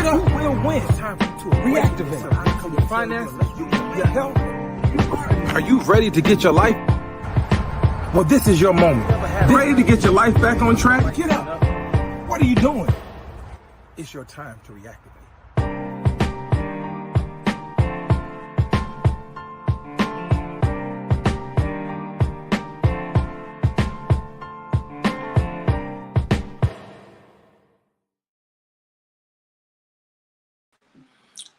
up, you will win. It's time to reactivate your finances, your health. Are you ready to get your life? Well, this is your moment. Ready to get your life back on track? Get up. What are you doing? It's your time to reactivate.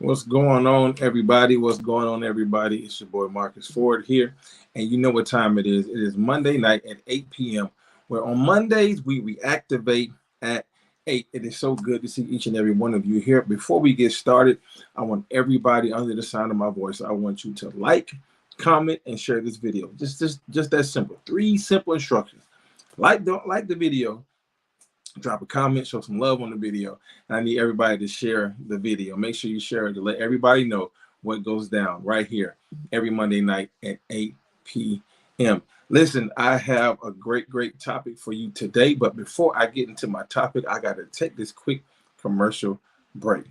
What's going on, everybody? What's going on, everybody? It's your boy Marques Ford here, and you know what time it is. It is Monday night at 8 p.m., where on Mondays we reactivate at 8. It is so good to see each and every one of you here. Before we get started, I want everybody under the sound of my voice, I want you to like, comment, and share this video. Just that simple. 3 simple instructions. Don't like the video. Drop a comment, show some love on the video. And I need everybody to share the video. Make sure you share it to let everybody know what goes down right here every Monday night at 8 p.m. Listen, I have a great topic for you today. But before I get into my topic, I got to take this quick commercial break.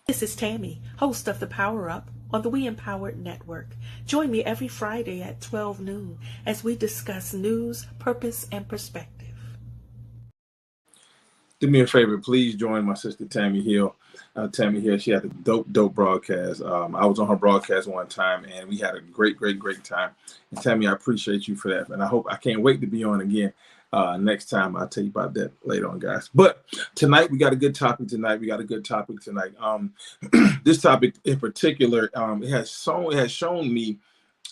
This is Tammy, host of The Power Up on the We Empowered Network. Join me every Friday at 12 noon as we discuss news, purpose, and perspective. Do me a favor, please join my sister Tammy Hill. Tammy Hill, she had a dope broadcast. I was on her broadcast one time, and we had a great time. And Tammy, I appreciate you for that, and I can't wait to be on again next time. I'll tell you about that later on, guys. But tonight we got a good topic. This topic in particular, it has shown me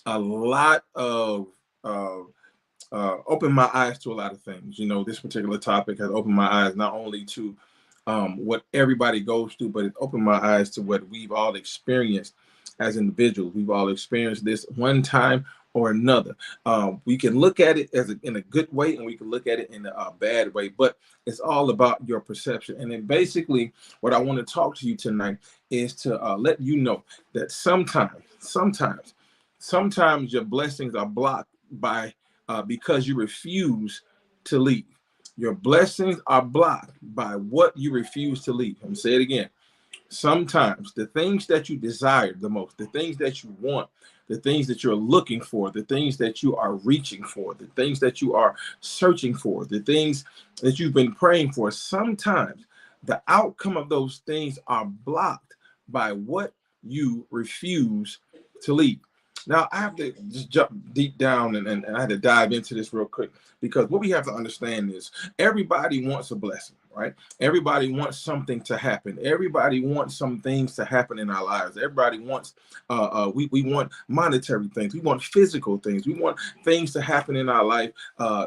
a lot of. Opened my eyes to a lot of things. You know, this particular topic has opened my eyes not only to what everybody goes through, but it opened my eyes to what we've all experienced as individuals. We've all experienced this one time or another. We can look at it in a good way, and we can look at it in a bad way, but it's all about your perception. And then basically what I want to talk to you tonight is to let you know that sometimes your blessings are blocked by because you refuse to leave. Your blessings are blocked by what you refuse to leave. I'm gonna say it again. Sometimes the things that you desire the most, the things that you want, the things that you're looking for, the things that you are reaching for, the things that you are searching for, the things that you've been praying for, sometimes the outcome of those things are blocked by what you refuse to leave. Now, I have to just jump deep down and I had to dive into this real quick, because what we have to understand is everybody wants a blessing, right? Everybody wants something to happen. Everybody wants some things to happen in our lives. Everybody wants, we want monetary things. We want physical things. We want things to happen in our life,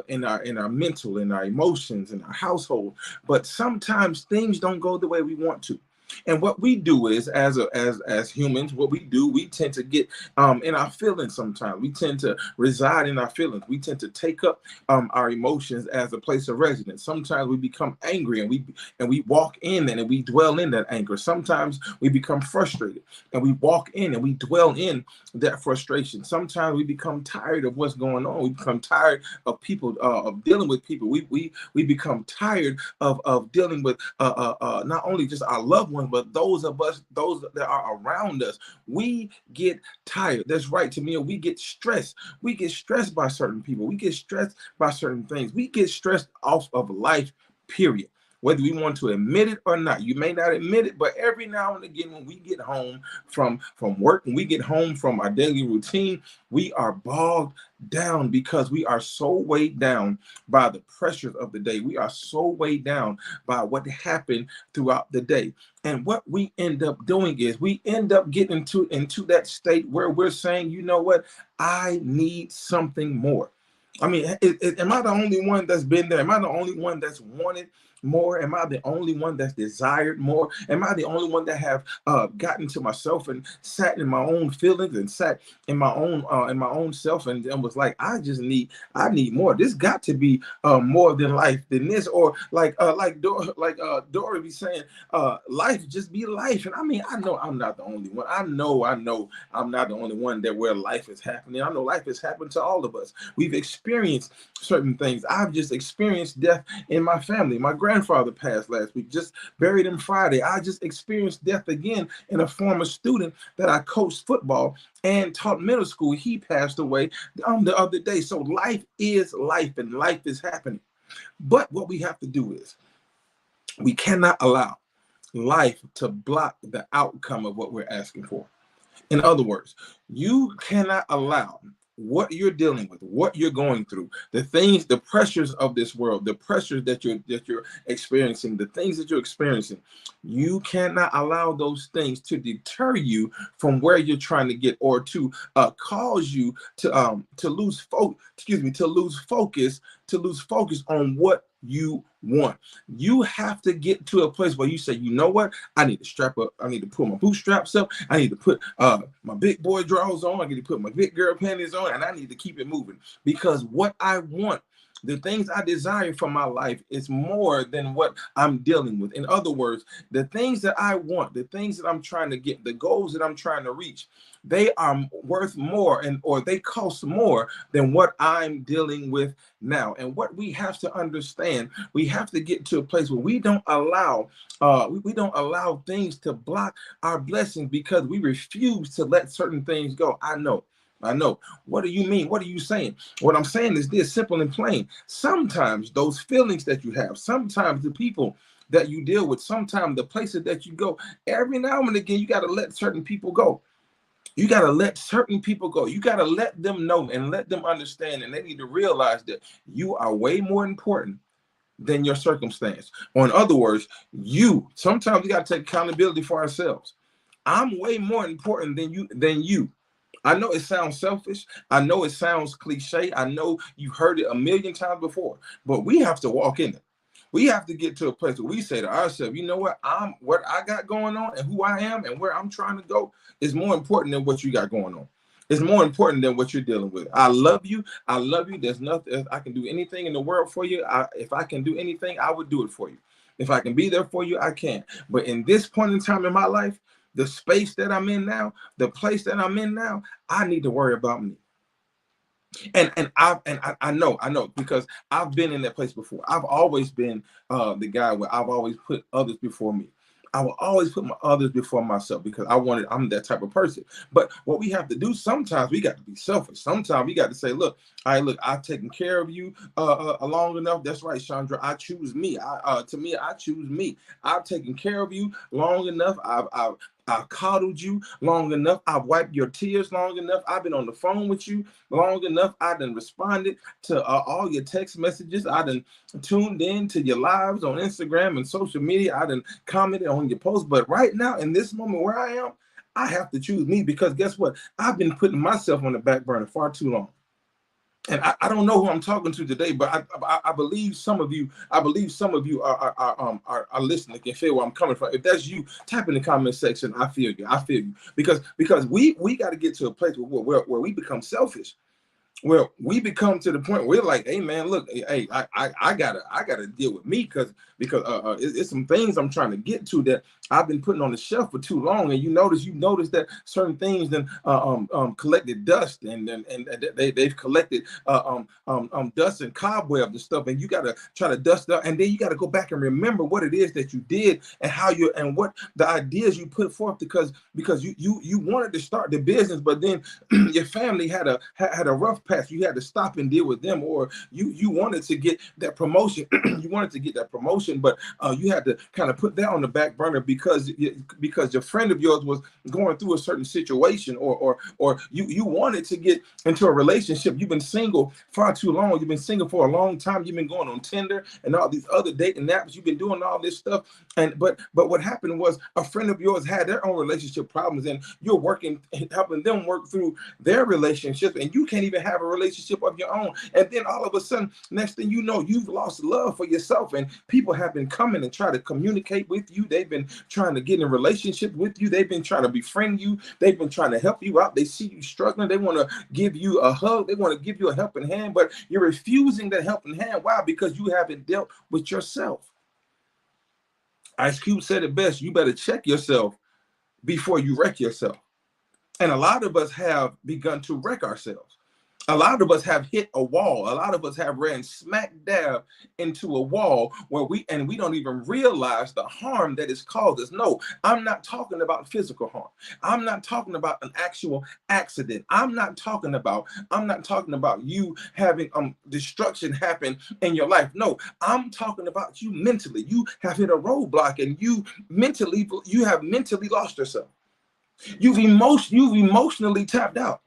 in our mental, in our emotions, in our household. But sometimes things don't go the way we want to. And what we do is, as humans, what we do, we tend to get in our feelings sometimes. We tend to reside in our feelings. We tend to take up our emotions as a place of residence. Sometimes we become angry and we walk in and we dwell in that anger. Sometimes we become frustrated and we walk in and we dwell in that frustration. Sometimes we become tired of what's going on. We become tired of people, of dealing with people. We become tired of dealing with not only just our loved ones, but those that are around us. We get tired. That's right, Tamia. We get stressed. We get stressed by certain people. We get stressed by certain things. We get stressed off of life, period. Whether we want to admit it or not. You may not admit it, but every now and again, when we get home from work, when we get home from our daily routine, we are bogged down because we are so weighed down by the pressures of the day. We are so weighed down by what happened throughout the day. And what we end up doing is we end up getting into that state where we're saying, you know what, I need something more. I mean, am I the only one that's been there? Am I the only one that's wanted more? Am I the only one that's desired more? Am I the only one that have gotten to myself and sat in my own feelings and sat in my own self and was like, I need more. This got to be more than life than this, or like Dora be saying, life just be life. And I mean, I know I'm not the only one. I know I'm not the only one that where life is happening. I know life has happened to all of us. We've experienced certain things. I've just experienced death in my family. My grandmother grandfather passed last week, just buried him Friday. I just experienced death again in a former student that I coached football and taught middle school. He passed away the other day. So life is life, and life is happening. But what we have to do is we cannot allow life to block the outcome of what we're asking for. In other words, you cannot allow what you're dealing with, what you're going through, the things, the pressures of this world, the pressures that you're experiencing, the things that you're experiencing. You cannot allow those things to deter you from where you're trying to get, or to cause you to lose focus on what you want. You have to get to a place where you say, you know what? I need to strap up. I need to pull my bootstraps up. I need to put my big boy drawers on. I need to put my big girl panties on, and I need to keep it moving, because what I want, the things I desire for my life, is more than what I'm dealing with. In other words, the things that I want, the things that I'm trying to get, the goals that I'm trying to reach, they are worth more, or they cost more than what I'm dealing with now. And what we have to understand, we have to get to a place where we don't allow things to block our blessings, because we refuse to let certain things go. I know. What do you mean? What are you saying? What I'm saying is this, simple and plain. Sometimes those feelings that you have, sometimes the people that you deal with, sometimes the places that you go, every now and again, you got to let certain people go. You got to let certain people go. You got to let them know and let them understand, and they need to realize that you are way more important than your circumstance. Or in other words, sometimes we got to take accountability for ourselves. I'm way more important than you. I know it sounds selfish. I know it sounds cliche. I know you've heard it a million times before, but we have to walk in it. We have to get to a place where we say to ourselves, you know what? What I got going on and who I am and where I'm trying to go is more important than what you got going on. It's more important than what you're dealing with. I love you. I love you. There's nothing, I can do anything in the world for you. If I can do anything, I would do it for you. If I can be there for you, I can. But in this point in time in my life, the space that I'm in now, the place that I'm in now, I need to worry about me. And I know, because I've been in that place before. I've always been the guy where I've always put others before me. I will always put my others before myself, because I'm that type of person. But what we have to do, sometimes we got to be selfish. Sometimes we got to say, look, I've taken care of you long enough. That's right, Chandra. I choose me. I choose me. I've taken care of you long enough. I've coddled you long enough. I've wiped your tears long enough. I've been on the phone with you long enough. I done responded to all your text messages. I done tuned in to your lives on Instagram and social media. I done commented on your posts. But right now, in this moment where I am, I have to choose me, because guess what? I've been putting myself on the back burner far too long. And I don't know who I'm talking to today, but I believe some of you are listening, can feel where I'm coming from. If that's you, type in the comment section. I feel you. Because we got to get to a place where we become selfish, where we become to the point where we're like, hey man, look, hey, I gotta deal with me, because it's some things I'm trying to get to that I've been putting on the shelf for too long. And you notice that certain things then collected dust, and they've collected dust and cobwebs and stuff, and you gotta try to dust up, and then you gotta go back and remember what it is that you did, and how you, and what the ideas you put forth, because you wanted to start the business, but then your family had a rough patch. You had to stop and deal with them, or you wanted to get that promotion. You wanted to get that promotion, but you had to kind of put that on the back burner, because your friend of yours was going through a certain situation, or you wanted to get into a relationship. You've been single far too long. You've been single for a long time. You've been going on Tinder and all these other dating apps. You've been doing all this stuff, but what happened was a friend of yours had their own relationship problems, and you're working, helping them work through their relationship, and you can't even have a relationship of your own. And then all of a sudden, next thing you know, you've lost love for yourself, and people have been coming and try to communicate with you. They've been trying to get in relationship with you. They've been trying to befriend you. They've been trying to help you out. They see you struggling. They want to give you a hug. They want to give you a helping hand, but you're refusing that helping hand. Why? Because you haven't dealt with yourself. Ice Cube said it best. You better check yourself before you wreck yourself. And a lot of us have begun to wreck ourselves. A lot of us have hit a wall. A lot of us have ran smack dab into a wall where we don't even realize the harm that it's caused us. No, I'm not talking about physical harm. I'm not talking about an actual accident. I'm not talking about you having destruction happen in your life. No, I'm talking about you mentally. You have hit a roadblock and you have mentally lost yourself. You've emotionally tapped out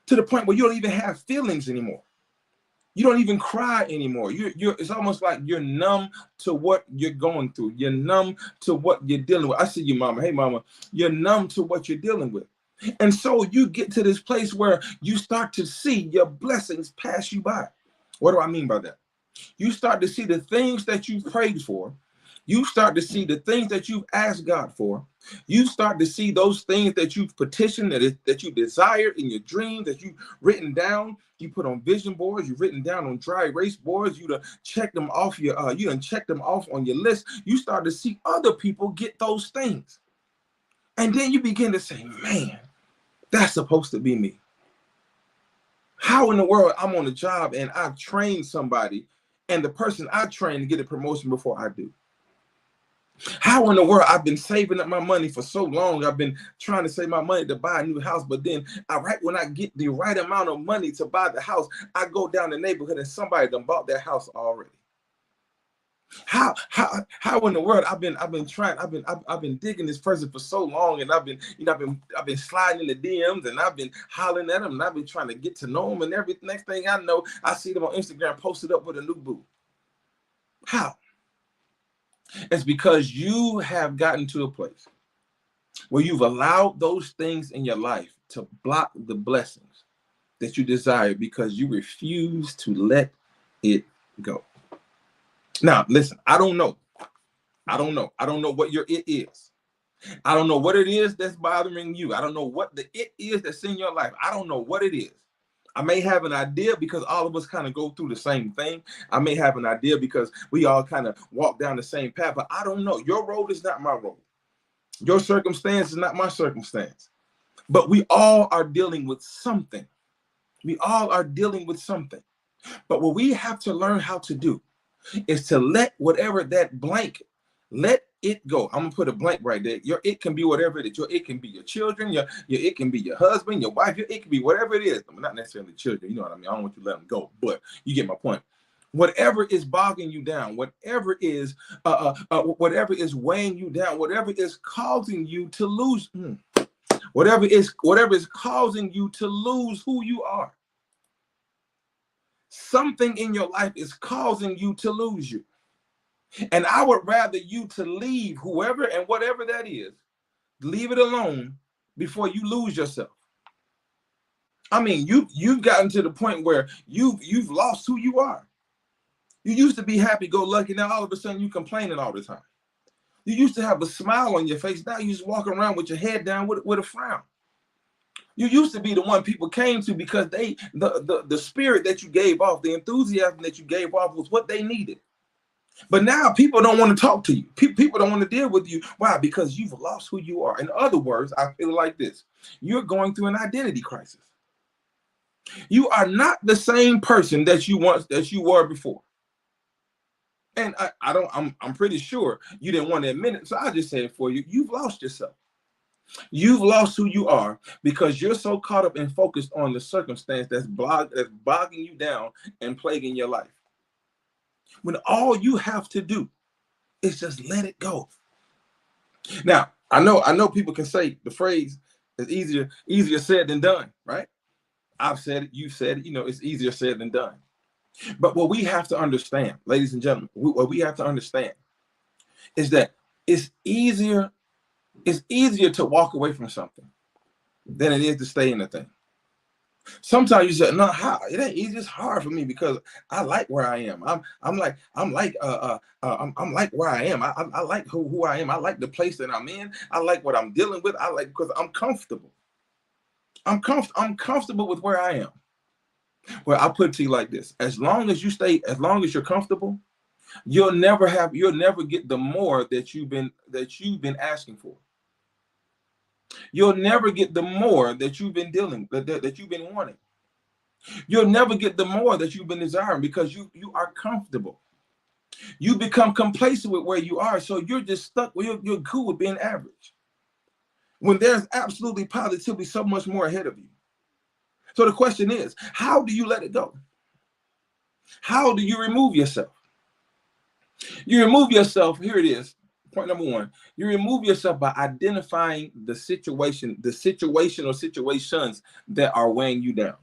to the point where you don't even have feelings anymore. You don't even cry anymore. It's almost like you're numb to what you're going through. You're numb to what you're dealing with. I see you, mama. Hey, mama. You're numb to what you're dealing with. And so you get to this place where you start to see your blessings pass you by. What do I mean by that? You start to see the things that you've prayed for. You start to see the things that you've asked God for. You start to see those things that you've petitioned, that you desired in your dreams, that you've written down. You put on vision boards. You've written down on dry erase boards. You done checked them off on your list. You start to see other people get those things, and then you begin to say, "Man, that's supposed to be me." How in the world I'm on a job and I've trained somebody, and the person I trained to get a promotion before I do? How in the world I've been saving up my money for so long? I've been trying to save my money to buy a new house, but then right when I get the right amount of money to buy the house, I go down the neighborhood and somebody done bought that house already. How in the world I've been digging this person for so long, and I've been sliding in the DMs, and I've been hollering at them, and I've been trying to get to know them, and every next thing I know, I see them on Instagram posted up with a new boo. How? It's because you have gotten to a place where you've allowed those things in your life to block the blessings that you desire because you refuse to let it go. Now, listen, I don't know what your it is. I don't know what it is that's bothering you. I don't know what the it is that's in your life. I don't know what it is. I may have an idea because all of us kind of go through the same thing. I may have an idea because we all kind of walk down the same path, but I don't know. Your road is not my road. Your circumstance is not my circumstance. But we all are dealing with something. We all are dealing with something. But what we have to learn how to do is to let whatever that blank, let it go. I'm gonna put a blank right there. Your it can be whatever it is. Your it can be your children. Your it can be your husband, your wife. Your it can be whatever it is. I mean, not necessarily children. You know what I mean? I don't want you to let them go, but you get my point. Whatever is bogging you down, whatever is weighing you down, whatever is causing you to lose, whatever is causing you to lose who you are. Something in your life is causing you to lose you. And I would rather you to leave whoever and whatever that is, leave it alone before you lose yourself. I mean, you've gotten to the point where you've lost who you are. You used to be happy-go-lucky. Now all of a sudden you're complaining all the time. You used to have a smile on your face. Now you just walk around with your head down with a frown. You used to be the one people came to because the spirit that you gave off, the enthusiasm that you gave off was what they needed. But now people don't want to talk to you. People don't want to deal with you. Why? Because you've lost who you are. In other words, I feel like this. You're going through an identity crisis. You are not the same person that you were before. And I'm pretty sure you didn't want to admit it. So I just say it for you. You've lost yourself. You've lost who you are because you're so caught up and focused on the circumstance that's bogging you down and plaguing your life. When all you have to do is just let it go. Now, I know people can say the phrase is easier said than done, right? I've said it, you've said it, it's easier said than done. But what we have to understand, ladies and gentlemen, what we have to understand is that it's easier to walk away from something than it is to stay in the thing. Sometimes you say, no, how? It ain't easy. It's hard for me because I like where I am. I'm like where I am. I like who I am. I like the place that I'm in. I like what I'm dealing with. I like because I'm comfortable. I'm comfortable with where I am. Well, I'll put it to you like this: as long as you're comfortable, you'll never get the more that you've been asking for. You'll never get the more that you've been that you've been wanting. You'll never get the more that you've been desiring because you are comfortable. You become complacent with where you are, so you're just stuck. You're cool with being average when there's absolutely positively so much more ahead of you. So the question is, how do you let it go? How do you remove yourself? You remove yourself. Here it is. Point number one. You remove yourself by identifying the situation or situations that are weighing you down.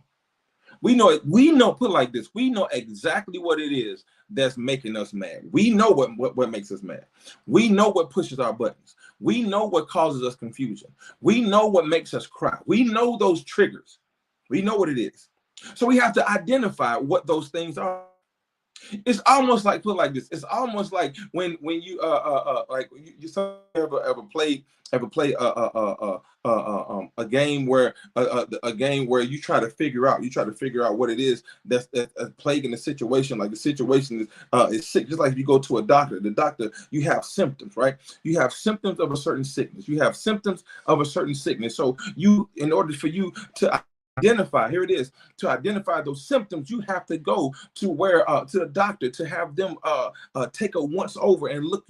We know it. We know, put it like this, we know exactly what it is that's making us mad. We know what makes us mad. We know what pushes our buttons. We know what causes us confusion. We know what makes us cry. We know those triggers. We know what it is. So we have to identify what those things are. It's almost like, put it like this. It's almost like when you like you ever play a game where you try to figure out what it is that's plaguing the situation. Like the situation is sick. Just like if you go to a doctor, you have symptoms, right? You have symptoms of a certain sickness. You have symptoms of a certain sickness. So in order for you to identify, here it is, to identify those symptoms, you have to go to to the doctor to have them take a once over and look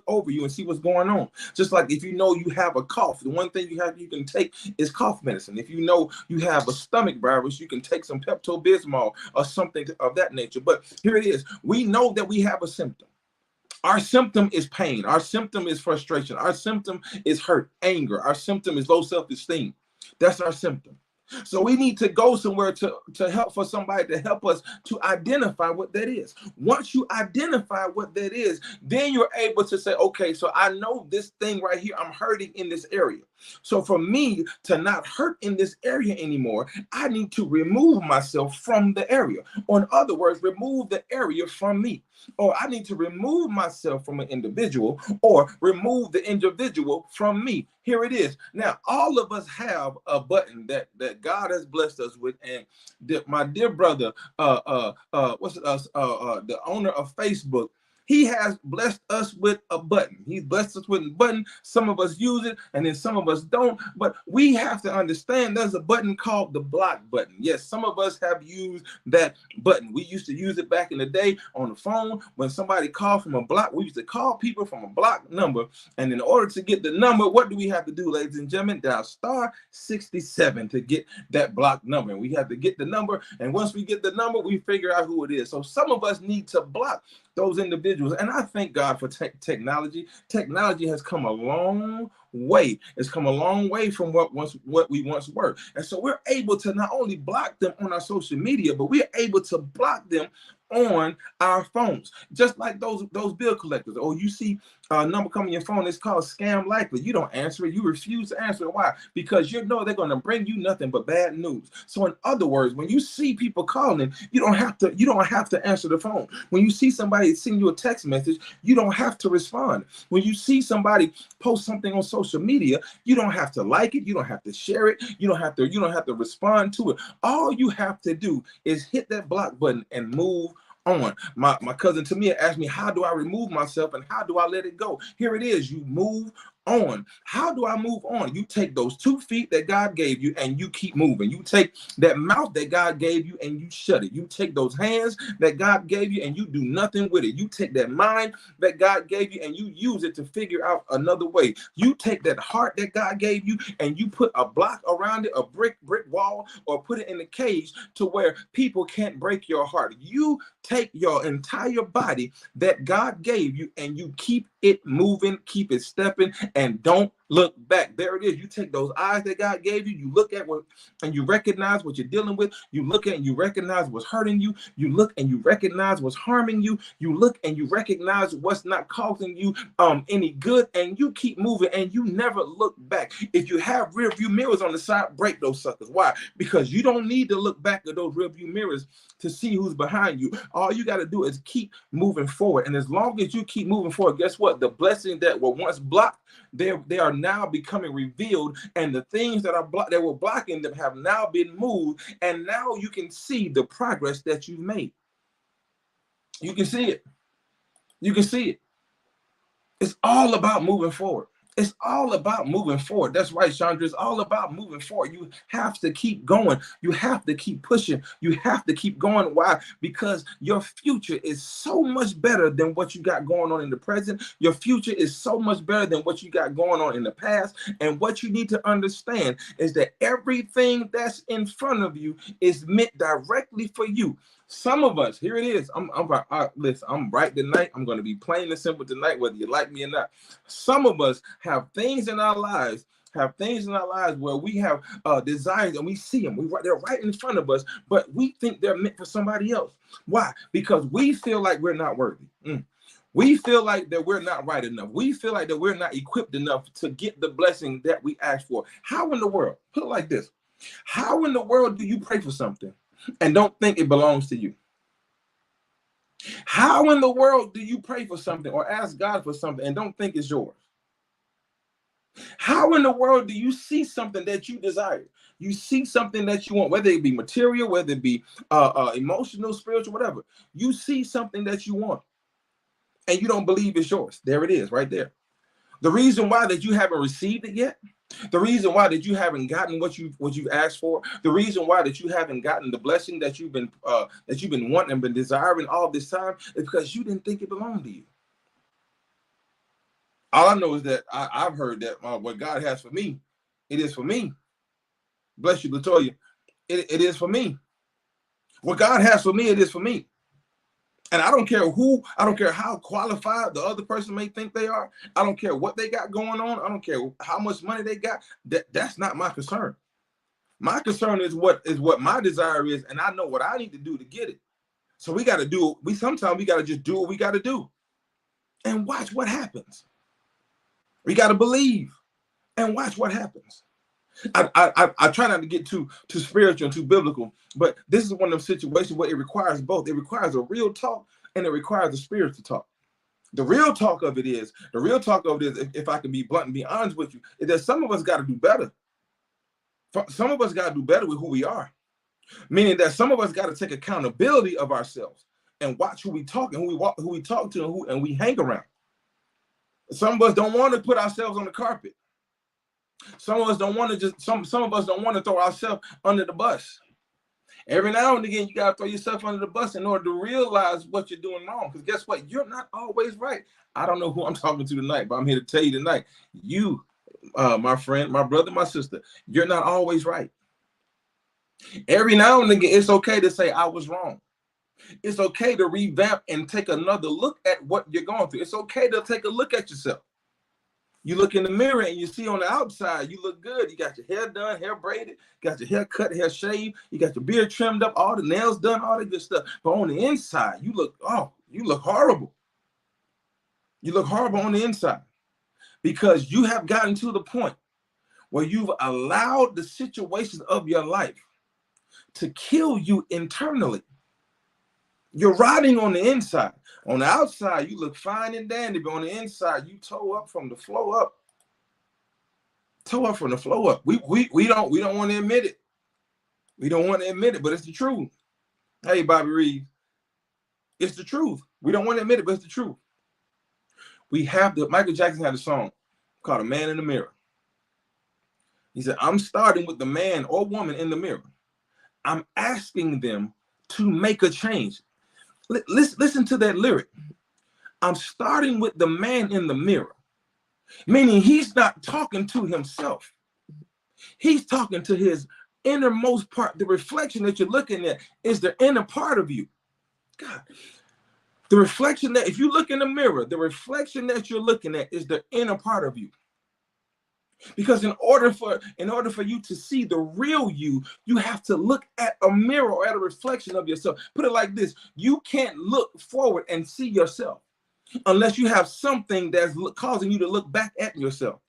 over you and see what's going on. Just like if you know you have a cough, the one thing you can take is cough medicine. If you know you have a stomach virus, you can take some Pepto-Bismol or something of that nature. But here it is, we know that we have a symptom. Our symptom is pain. Our symptom is frustration. Our symptom is hurt, anger. Our symptom is low self-esteem. That's our symptom. So we need to go somewhere to help, for somebody to help us to identify what that is. Once you identify what that is, then you're able to say, okay, so I know this thing right here, I'm hurting in this area. So for me to not hurt in this area anymore, I need to remove myself from the area. Or in other words, remove the area from me. Or I need to remove myself from an individual, or remove the individual from me. Here it is. Now, all of us have a button that God has blessed us with, and my dear brother, the owner of Facebook, he has blessed us with a button. He's blessed us with a button. Some of us use it, and then some of us don't. But we have to understand there's a button called the block button. Yes, some of us have used that button. We used to use it back in the day on the phone. When somebody called from a block, we used to call people from a block number. And in order to get the number, what do we have to do, ladies and gentlemen? Dial *67 to get that block number. And we have to get the number. And once we get the number, we figure out who it is. So some of us need to block those individuals. And I thank God for technology. Technology has come a long way. It's come a long way from what we once were. And so we're able to not only block them on our social media, but we're able to block them on our phones. Just like those bill collectors. Or you see a number coming on your phone, it's called scam likely. You don't answer it. You refuse to answer it. Why? Because you know they're going to bring you nothing but bad news. So in other words, when you see people calling, you don't have to answer the phone. When you see somebody send you a text message, you don't have to respond. When you see somebody post something on social media, you don't have to like it, you don't have to share it, you don't have to respond to it. All you have to do is hit that block button and move on. My cousin Tamia asked me, how do I remove myself and how do I let it go? Here it is. You move on. How do I move on? You take those 2 feet that God gave you and you keep moving. You take that mouth that God gave you and you shut it. You take those hands that God gave you and you do nothing with it. You take that mind that God gave you and you use it to figure out another way. You take that heart that God gave you and you put a block around it, a brick wall, or put it in a cage to where people can't break your heart. You take your entire body that God gave you and you keep it moving, keep it stepping, and don't look back. There it is. You take those eyes that God gave you, you look at what, and you recognize what you're dealing with. You look at and you recognize what's hurting you. You look and you recognize what's harming you. You look and you recognize what's not causing you any good, and you keep moving and you never look back. If you have rear view mirrors on the side, break those suckers. Why? Because you don't need to look back at those rear view mirrors to see who's behind you. All you got to do is keep moving forward. And as long as you keep moving forward, guess what? The blessings that were once blocked, they are now becoming revealed, and the things that were blocking them have now been moved, and now you can see the progress that you've made. You can see it. You can see it. It's all about moving forward. It's all about moving forward. That's right, Chandra. It's all about moving forward. You have to keep going. You have to keep pushing. You have to keep going. Why? Because your future is so much better than what you got going on in the present. Your future is so much better than what you got going on in the past. And what you need to understand is that everything that's in front of you is meant directly for you. Some of us, here it is. Listen, I'm right tonight. I'm going to be plain and simple tonight, whether you like me or not. Some of us have things in our lives, where we have desires and we see them. They're right in front of us, but we think they're meant for somebody else. Why? Because we feel like we're not worthy. We feel like that we're not right enough. We feel like that we're not equipped enough to get the blessing that we asked for. How in the world? Put it like this. How in the world do you pray for something and don't think it belongs to you? How in the world do you pray for something or ask God for something and don't think it's yours? How in the world do you see something that you desire? You see something that you want, whether it be material, whether it be emotional, spiritual, whatever. You see something that you want and you don't believe it's yours. There it is right there. The reason why that you haven't received it yet, the reason why that you haven't gotten what you've asked for, the reason why that you haven't gotten the blessing that you've been wanting and been desiring all this time is because you didn't think it belonged to you. All I know is that I've heard that what God has for me, it is for me. Bless you, Latoya. It is for me. What God has for me, it is for me. And I don't care how qualified the other person may think they are. I don't care what they got going on. I don't care how much money they got. That's not my concern. My concern is what my desire is, and I know what I need to do to get it. So we got to do. Sometimes we got to just do what we got to do, and watch what happens. We got to believe, and watch what happens. I try not to get too spiritual and too biblical, but this is one of those situations where it requires both. It requires a real talk and it requires a spiritual talk. The real talk of it is, if I can be blunt and be honest with you, is that some of us got to do better. Some of us got to do better with who we are, meaning that some of us got to take accountability of ourselves and watch who we talk and who we talk to and we hang around. Some of us don't want to put ourselves on the carpet. Some of us don't want to some of us don't want to throw ourselves under the bus. Every now and again, you got to throw yourself under the bus in order to realize what you're doing wrong. Because guess what? You're not always right. I don't know who I'm talking to tonight, but I'm here to tell you tonight, you, my friend, my brother, my sister, you're not always right. Every now and again, it's okay to say I was wrong. It's okay to revamp and take another look at what you're going through. It's okay to take a look at yourself. You look in the mirror and you see on the outside, you look good. You got your hair done, hair braided, got your hair cut, hair shaved, you got your beard trimmed up, all the nails done, all the good stuff. But on the inside, you look horrible. You look horrible on the inside because you have gotten to the point where you've allowed the situations of your life to kill you internally. You're rotting on the inside. On the outside, you look fine and dandy, but on the inside, you toe up from the flow up. Toe up from the flow up. We don't want to admit it. We don't want to admit it, but it's the truth. Hey, Bobby Reeves, it's the truth. We don't want to admit it, but it's the truth. Michael Jackson had a song called "A Man in the Mirror." He said, "I'm starting with the man or woman in the mirror. I'm asking them to make a change." Listen to that lyric. I'm starting with the man in the mirror, meaning he's not talking to himself. He's talking to his innermost part. The reflection that you're looking at is the inner part of you. God, the reflection that if you look in the mirror, the reflection that you're looking at is the inner part of you. Because in order for you to see the real you, you have to look at a mirror or at a reflection of yourself. Put it like this: you can't look forward and see yourself unless you have something that's causing you to look back at yourself.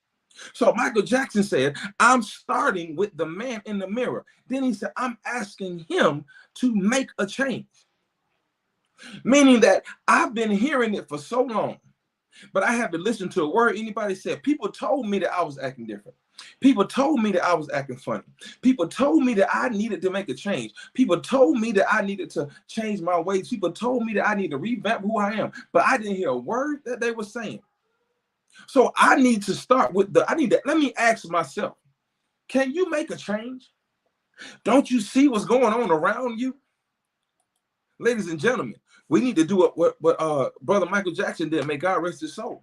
So Michael Jackson said, "I'm starting with the man in the mirror." Then he said, "I'm asking him to make a change." Meaning that I've been hearing it for so long, but I haven't listened to a word anybody said. People told me that I was acting different. People told me that I was acting funny. People told me that I needed to make a change. People told me that I needed to change my ways. People told me that I need to revamp who I am. But I didn't hear a word that they were saying. So I need to start with let me ask myself, can you make a change? Don't you see what's going on around you? Ladies and gentlemen, we need to do what Brother Michael Jackson did, may God rest his soul.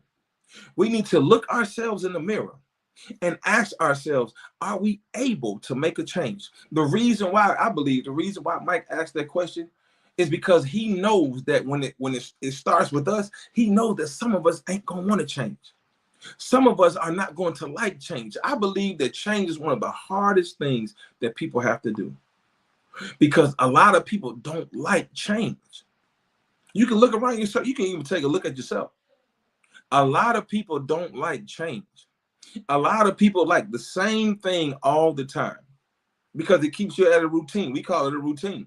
We need to look ourselves in the mirror and ask ourselves, are we able to make a change? The reason why Mike asked that question is because he knows that when it starts with us, he knows that some of us ain't gonna want to change. Some of us are not going to like change. I believe that change is one of the hardest things that people have to do, because a lot of people don't like change. You can look around yourself. You can even take a look at yourself. A lot of people don't like change. A lot of people like the same thing all the time because it keeps you at a routine. We call it a routine.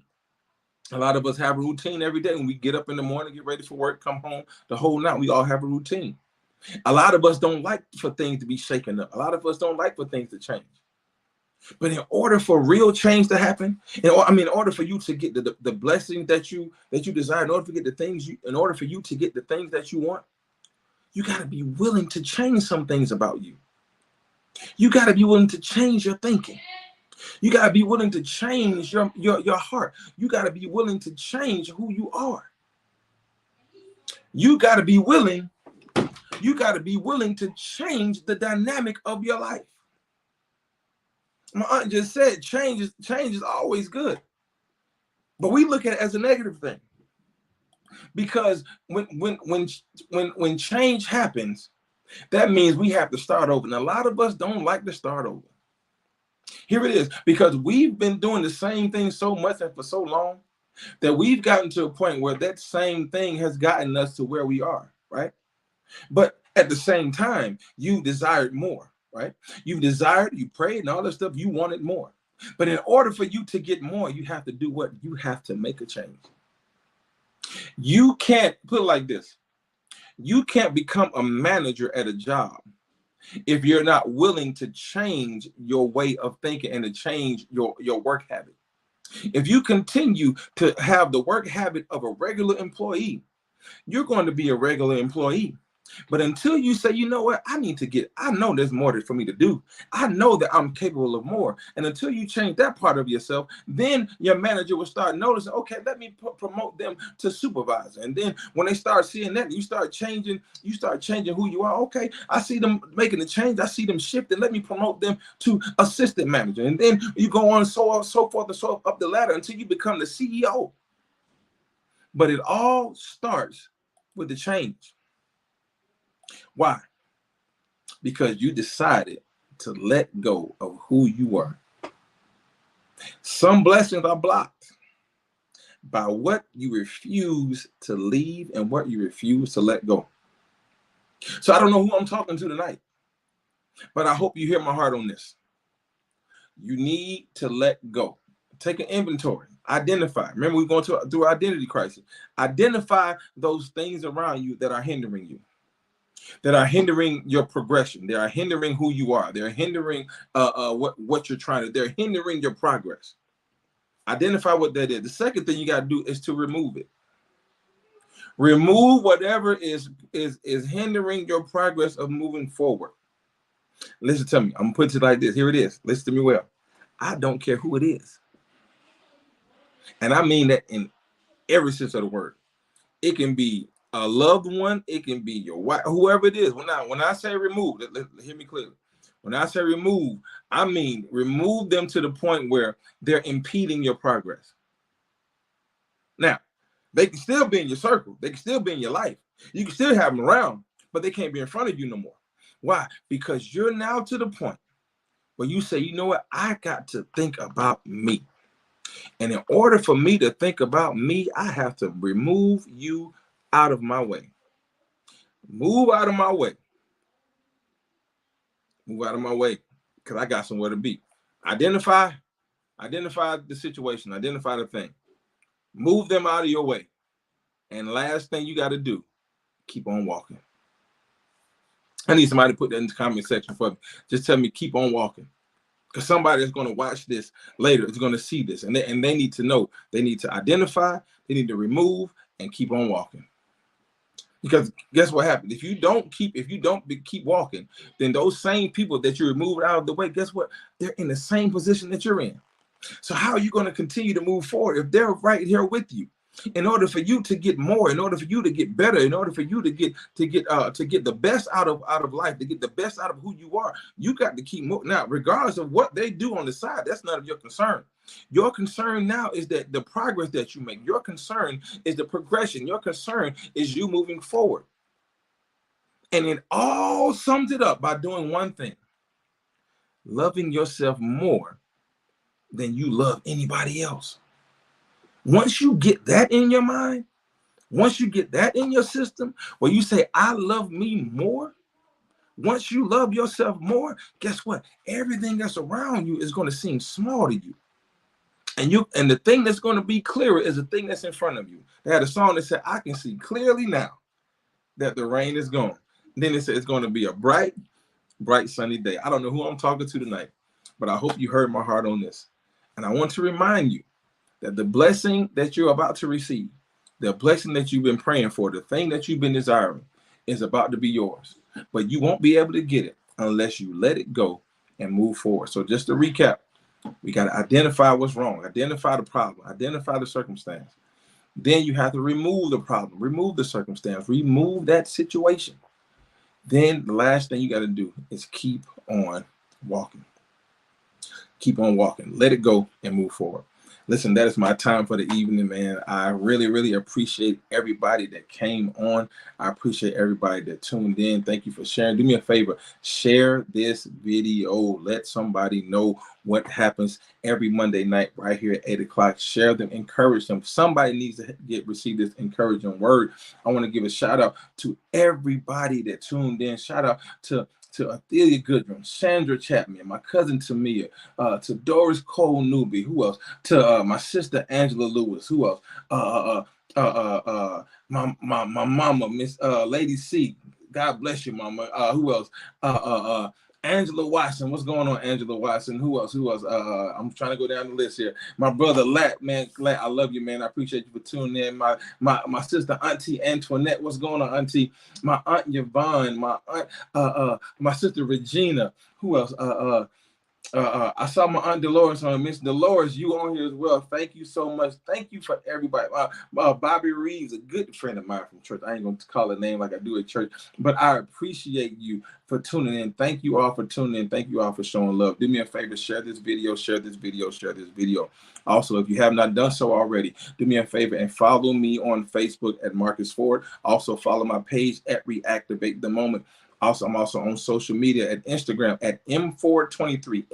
A lot of us have a routine every day. When we get up in the morning, get ready for work, come home, the whole night, we all have a routine. A lot of us don't like for things to be shaken up. A lot of us don't like for things to change. But in order for real change to happen, in order for you to get the blessings that you desire, in order to get in order for you to get the things that you want, you got to be willing to change some things about you. You got to be willing to change your thinking. You got to be willing to change your heart. You got to be willing to change who you are. You got to be willing to change the dynamic of your life. My aunt just said change is always good. But we look at it as a negative thing. Because when change happens, that means we have to start over. And a lot of us don't like to start over. Here it is, because we've been doing the same thing so much and for so long that we've gotten to a point where that same thing has gotten us to where we are, right? But at the same time, you desired more, right? You desired, you prayed and all that stuff, you wanted more. But in order for you to get more, you have to do what? You have to make a change. You can't, put it like this, you can't become a manager at a job if you're not willing to change your way of thinking and to change your work habit. If you continue to have the work habit of a regular employee, you're going to be a regular employee. But until you say, you know what, I know there's more for me to do. I know that I'm capable of more. And until you change that part of yourself, then your manager will start noticing, okay, let me promote them to supervisor. And then when they start seeing that, you start changing who you are. Okay, I see them making a change. I see them shifting. Let me promote them to assistant manager. And then you go on so forth and so up the ladder until you become the CEO. But it all starts with the change. Why? Because you decided to let go of who you were. Some blessings are blocked by what you refuse to leave and what you refuse to let go. So I don't know who I'm talking to tonight, but I hope you hear my heart on this. You need to let go. Take an inventory. Identify. Remember, we're going through identity crisis. Identify those things around you that are hindering you, that are hindering your progression. They are hindering who you are. They're hindering what you're trying to. They're hindering your progress. Identify what that is. The second thing you got to do is to remove it. Remove whatever is hindering your progress of moving forward. Listen to me. I'm gonna put it like this. Here it is. Listen to me well. I don't care who it is, and I mean that in every sense of the word. It can be a loved one. It can be your wife, whoever it is. When I say remove, hear me clearly. When I say remove, I mean remove them to the point where they're impeding your progress. Now, they can still be in your circle. They can still be in your life. You can still have them around, but they can't be in front of you no more. Why? Because you're now to the point where you say, you know what? I got to think about me. And in order for me to think about me, I have to remove you out of my way. Move out of my way. Move out of my way, because I got somewhere to be. Identify the situation. Identify the thing. Move them out of your way. And last thing you got to do, keep on walking. I need somebody to put that in the comment section for me. Just tell me, keep on walking. Because somebody is going to watch this later is going to see this. And they need to know. They need to identify. They need to remove and keep on walking. Because guess what happens? If you don't keep walking, then those same people that you removed out of the way, guess what? They're in the same position that you're in. So how are you going to continue to move forward if they're right here with you? In order for you to get more, in order for you to get better, in order for you to get the best out of life, to get the best out of who you are, you got to keep moving. Now, regardless of what they do on the side, that's none of your concern. Your concern now is that the progress that you make. Your concern is the progression. Your concern is you moving forward. And it all sums it up by doing one thing: loving yourself more than you love anybody else. Once you get that in your mind, once you get that in your system, where you say, I love me more, once you love yourself more, guess what? Everything that's around you is going to seem small to you. And the thing that's going to be clearer is the thing that's in front of you. They had a song that said, I can see clearly now that the rain is gone. And then it said it's going to be a bright, bright sunny day. I don't know who I'm talking to tonight, but I hope you heard my heart on this. And I want to remind you that the blessing that you're about to receive, the blessing that you've been praying for, the thing that you've been desiring is about to be yours. But you won't be able to get it unless you let it go and move forward. So just to recap, we got to identify what's wrong, identify the problem, identify the circumstance. Then you have to remove the problem, remove the circumstance, remove that situation. Then the last thing you got to do is keep on walking. Keep on walking. Let it go and move forward. Listen, that is my time for the evening, man. I really, really appreciate everybody that came on. I appreciate everybody that tuned in. Thank you for sharing. Do me a favor, share this video. Let somebody know what happens every Monday night right here at 8 o'clock. Share them, encourage them. Somebody needs to receive this encouraging word. I want to give a shout out to everybody that tuned in. Shout out to Athelia Goodrum, Sandra Chapman, my cousin Tamia, to Doris Cole Newby, who else? To my sister Angela Lewis, who else? My mama, Miss Lady C. God bless you, mama. Who else? Angela Watson. What's going on, Angela Watson? Who else? I'm trying to go down the list here. My brother Lat, man. Lat, I love you, man. I appreciate you for tuning in. My sister Auntie Antoinette. What's going on, Auntie? My Aunt Yvonne. My aunt, my sister Regina. Who else? I saw my Aunt Dolores on. Miss Dolores, you on here as well. Thank you so much. Thank you for everybody. Bobby Reeves, a good friend of mine from church. I ain't going to call her name like I do at church, but I appreciate you for tuning in. Thank you all for tuning in. Thank you all for showing love. Do me a favor, share this video, share this video, share this video. Also, if you have not done so already, do me a favor and follow me on Facebook at Marques Ford. Also, follow my page at Reactivate The Moment. Also, I'm also on social media at Instagram at M423,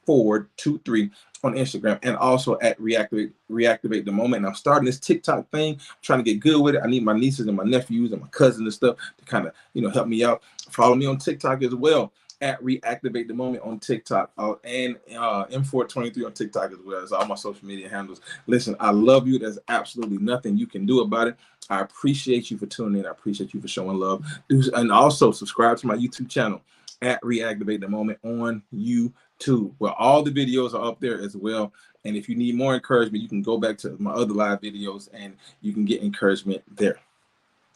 M423 on Instagram, and also at Reactivate The Moment. And I'm starting this TikTok thing. I'm trying to get good with it. I need my nieces and my nephews and my cousins and stuff to kind of, help me out. Follow me on TikTok as well at Reactivate The Moment on TikTok and M423 on TikTok as well as all my social media handles. Listen, I love you. There's absolutely nothing you can do about it. I appreciate you for tuning in. I appreciate you for showing love. And also subscribe to my YouTube channel at Reactivate The Moment on YouTube, where all the videos are up there as well. And if you need more encouragement, you can go back to my other live videos and you can get encouragement there.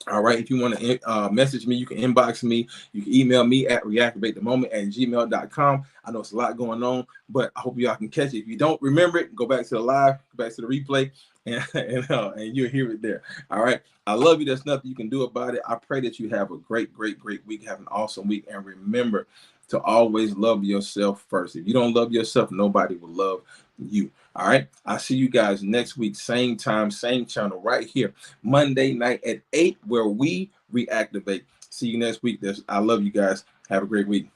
All right. If you want to message me, you can inbox me. You can email me at reactivatethemoment@gmail.com. I know it's a lot going on, but I hope y'all can catch it. If you don't remember it, go back to the live, go back to the replay, and you'll hear it there. All right. I love you. There's nothing you can do about it. I pray that you have a great, great, great week. Have an awesome week. And remember to always love yourself first. If you don't love yourself, nobody will love you. All right. I'll see you guys next week. Same time, same channel right here. Monday night at 8, where we reactivate. See you next week. I love you guys. Have a great week.